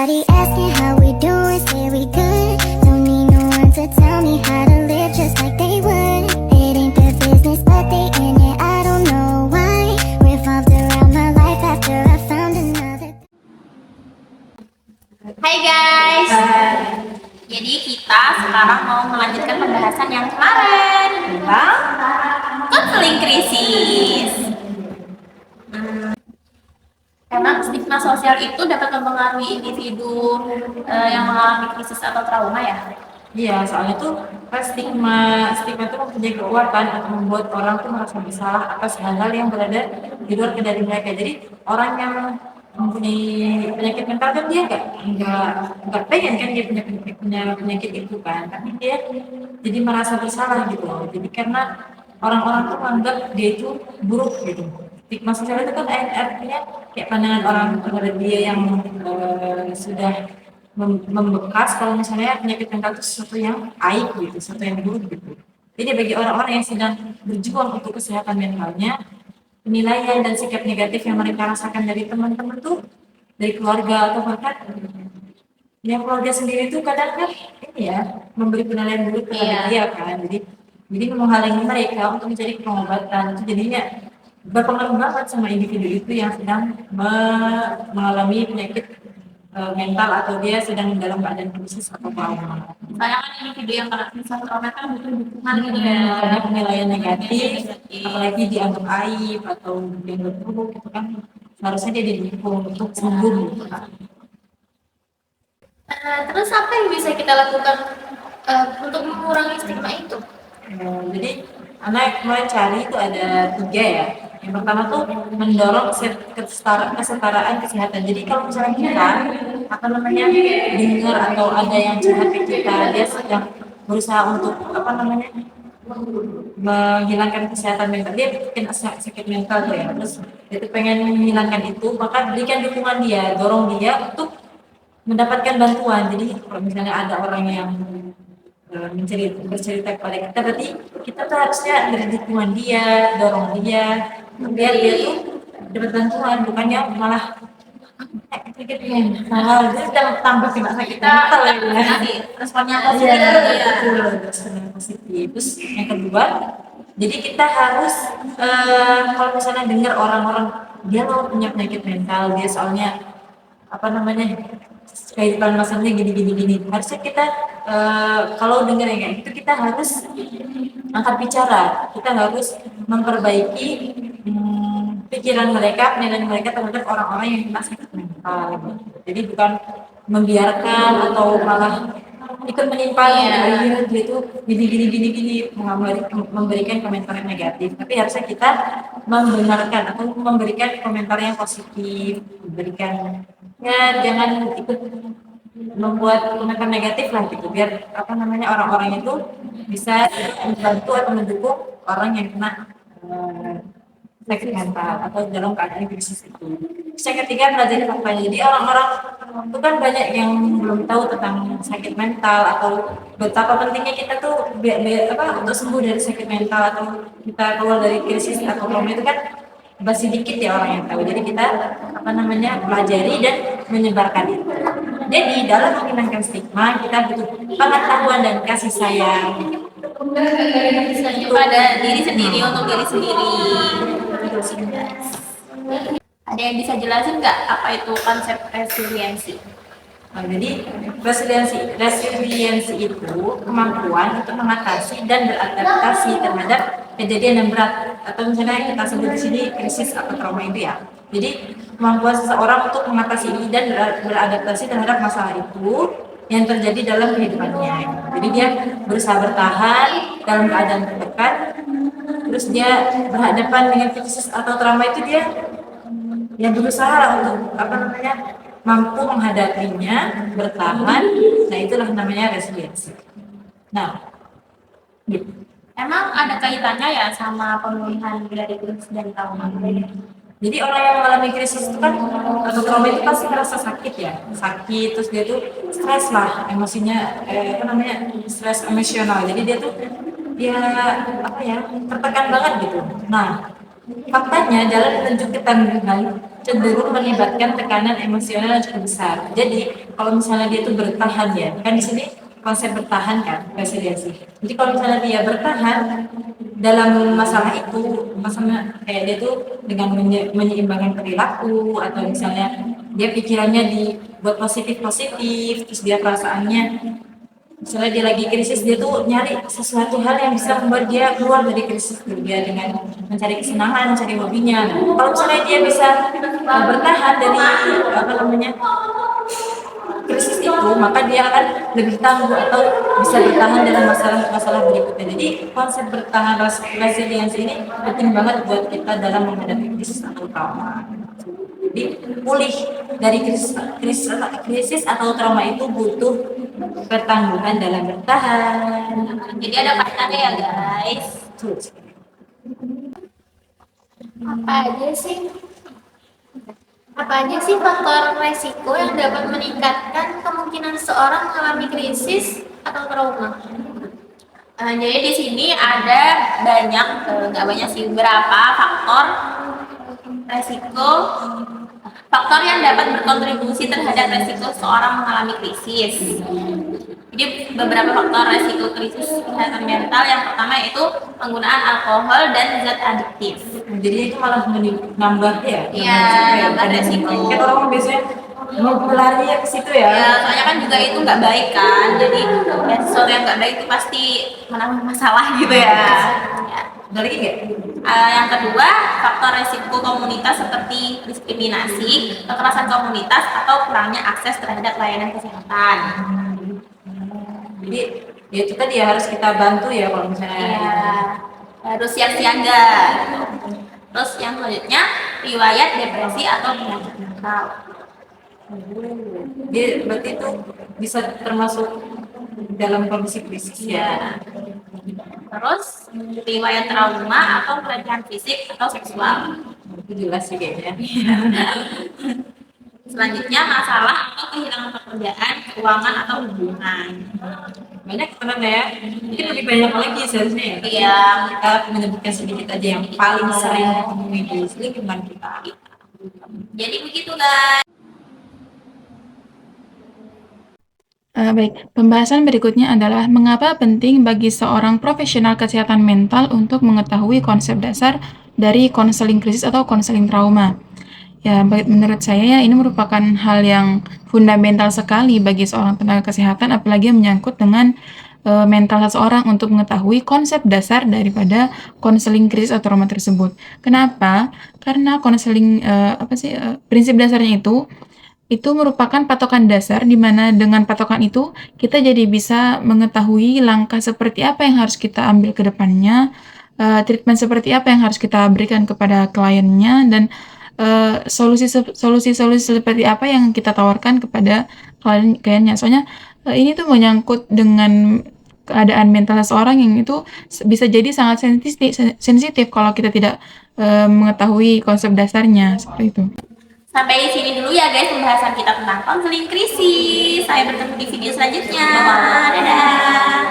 Everybody asking how we doing, say we good. Don't need no one to tell me how to live just like they would. It ain't their business, but they in it, I don't know why. Revolved around my life after I found another. Hai guys, jadi kita sekarang mau melanjutkan pembahasan yang kemarin tentang konseling krisis. Emang stigma sosial itu dapat mempengaruhi individu yang mengalami krisis atau trauma ya? Iya, soalnya tuh kan stigma itu mempunyai kekuatan untuk membuat orang tuh merasa bersalah atas hal-hal yang berada di luar kendali mereka. Jadi orang yang mempunyai penyakit mental kan dia nggak pengen kan dia punya penyakit itu kan, tapi dia jadi merasa bersalah gitu loh. Jadi karena orang-orang tuh menganggap dia itu buruk gitu. Stigma sosial itu kan artinya kayak pandangan orang terhadap dia yang sudah membekas kalau misalnya penyakit mental itu sesuatu yang aib gitu, sesuatu yang buruk gitu. Jadi bagi orang-orang yang sedang berjuang untuk kesehatan mentalnya, penilaian dan sikap negatif yang mereka rasakan dari teman-teman tuh, dari keluarga atau bahkan yang keluarga sendiri tuh kadang kan ini ya memberi penilaian buruk terhadap dia kan. Jadi menghalangi mereka untuk mencari pengobatan itu jadinya berpengaruh banget sama individu itu yang sedang mengalami penyakit mental atau dia sedang dalam keadaan krisis atau trauma. Soalnya kan individu yang kena krisis trauma kan butuh dukungan gitu ya. Karena penilaian negatif, apalagi dianggap aib atau dianggap buruk itu kan seharusnya dia didukung untuk sembuh gitu kan. Terus apa yang bisa kita lakukan untuk mengurangi stigma itu? Jadi anak kemarin cari itu ada 3 ya. Yang pertama tuh mendorong kesetaraan kesehatan. Jadi kalau misalnya kita dengar atau ada yang curhat ke kita, dia sedang berusaha untuk menghilangkan kesehatan mental, dia bikin sakit mental tuh ya, terus itu pengen menghilangkan itu, maka berikan dukungan dia, dorong dia untuk mendapatkan bantuan. Jadi kalau misalnya ada orang yang bercerita kepada kita, berarti kita tuh harusnya beri dukungan dia, dorong dia, biar dia tuh dapat bantuan, bukannya malah sakit mental, jadi tambah kena sakit mental ya. Responnya Iya, positif ya. betul, respon yang positif. Terus yang kedua, jadi kita harus kalau misalnya dengar orang-orang dia mau punya penyakit mental, dia soalnya kehidupan masalahnya gini, harusnya kita kalau dengar yang kayak gitu kita harus angkat bicara, kita harus memperbaiki pikiran mereka, penilaian mereka terhadap orang-orang yang kena sakit mental. Jadi bukan membiarkan atau malah ikut menimpali dia tuh gini, memberikan komentar yang negatif. Tapi harusnya kita membenarkan atau memberikan komentar yang positif, memberikan jangan ikut membuat komentar negatif lah gitu, biar orang-orang itu bisa membantu atau mendukung orang yang kena sakit mental atau dalam keadaan krisis itu. Terus yang ketiga, pelajari faktanya. Jadi orang-orang itu kan banyak yang belum tahu tentang sakit mental atau betapa pentingnya kita tuh untuk sembuh dari sakit mental atau kita keluar dari krisis atau trauma itu kan masih dikit ya orang yang tahu. Jadi kita pelajari dan menyebarkan itu. Jadi dalam menghilangkan stigma kita butuh pengetahuan dan kasih sayang. Pada diri sendiri, untuk diri sendiri. Ada yang bisa jelasin nggak apa itu konsep resiliensi? Jadi resiliensi itu kemampuan untuk mengatasi dan beradaptasi terhadap kejadian yang berat atau misalnya kita sebut di sini krisis atau trauma itu ya. Jadi kemampuan seseorang untuk mengatasi ini dan beradaptasi terhadap masalah itu yang terjadi dalam kehidupannya. Jadi dia berusaha bertahan dalam keadaan tertekan, terus dia berhadapan dengan krisis atau trauma itu dia berusaha untuk mampu menghadapinya, bertahan. Nah itulah namanya resiliensi. Nah, gitu. Emang ada kaitannya ya sama pemulihan dari krisis dan trauma? Jadi orang yang mengalami krisis itu kan atau trauma itu pasti merasa sakit ya, sakit, terus dia tuh stres lah, emosinya stres emosional. Jadi dia tuh tertekan banget gitu. Nah faktanya jalan menuju ketangguhan cenderung melibatkan tekanan emosional yang cukup besar. Jadi kalau misalnya dia tuh bertahan ya, kan di sini konsep bertahan kan, resiliensi. Jadi kalau misalnya dia bertahan dalam masalah itu, masalah kayak dia tuh dengan menyeimbangkan perilaku atau misalnya dia pikirannya dibuat positif, terus dia perasaannya misalnya dia lagi krisis, dia tuh nyari sesuatu hal yang bisa membuat dia keluar dari krisis itu, dia dengan mencari kesenangan, mencari hobinya. Nah, kalau misalnya dia bisa bertahan dari apa namanya krisis itu, maka dia akan lebih tangguh atau bisa bertahan dalam masalah-masalah berikutnya. Jadi konsep bertahan resiliensi ini penting banget buat kita dalam menghadapi krisis atau trauma. Jadi pulih dari krisis atau trauma itu butuh ketangguhan dalam bertahan. Jadi ada kaitannya ya guys. Apa aja sih faktor resiko yang dapat meningkatkan kemungkinan seseorang mengalami krisis atau trauma? Jadi di sini ada banyak, nggak banyak sih, beberapa faktor resiko, faktor yang dapat berkontribusi terhadap resiko seorang mengalami krisis. Jadi beberapa faktor resiko krisis kesehatan mental, yang pertama yaitu penggunaan alkohol dan zat adiktif. Jadi itu malah nambah ya? Iya, nambah resiko. Kan orang biasanya mau berlari ya ke situ ya? Ya, soalnya kan juga itu nggak baik kan. Jadi ya, sesuatu yang nggak baik itu pasti menambah masalah gitu ya. Ya. Ada lagi nggak? Yang kedua, faktor resiko komunitas seperti diskriminasi, kekerasan komunitas, atau kurangnya akses terhadap layanan kesehatan. Jadi ya itu tadi ya, harus kita bantu ya kalau misalnya Ya, harus siap siaga. Gitu. Terus yang selanjutnya, riwayat depresi atau penyakit mental. dia berarti itu bisa termasuk dalam kondisi krisis ya. Terus riwayat trauma atau pelecehan fisik atau seksual. Itu jelas sih kayaknya. Selanjutnya masalah atau kehilangan pekerjaan, keuangan atau hubungan. Banyak sebenarnya ya, mungkin lebih banyak lagi seharusnya ya. Iya. Kita menyebutkan sedikit aja yang paling sering ditemui di lingkungan kita. Jadi begitu guys. Baik, pembahasan berikutnya adalah mengapa penting bagi seorang profesional kesehatan mental untuk mengetahui konsep dasar dari konseling krisis atau konseling trauma. Ya, menurut saya ini merupakan hal yang fundamental sekali bagi seorang tenaga kesehatan, apalagi yang menyangkut dengan mental seseorang untuk mengetahui konsep dasar daripada konseling krisis atau trauma tersebut. Kenapa? Karena konseling prinsip dasarnya itu merupakan patokan dasar, di mana dengan patokan itu kita jadi bisa mengetahui langkah seperti apa yang harus kita ambil ke depannya, treatment seperti apa yang harus kita berikan kepada kliennya, dan solusi seperti apa yang kita tawarkan kepada kliennya. Soalnya ini tuh menyangkut dengan keadaan mental seseorang yang itu bisa jadi sangat sensitif kalau kita tidak mengetahui konsep dasarnya, seperti itu. Sampai di sini dulu ya guys pembahasan kita tentang konseling krisis. Saya bertemu di video selanjutnya. Dadah.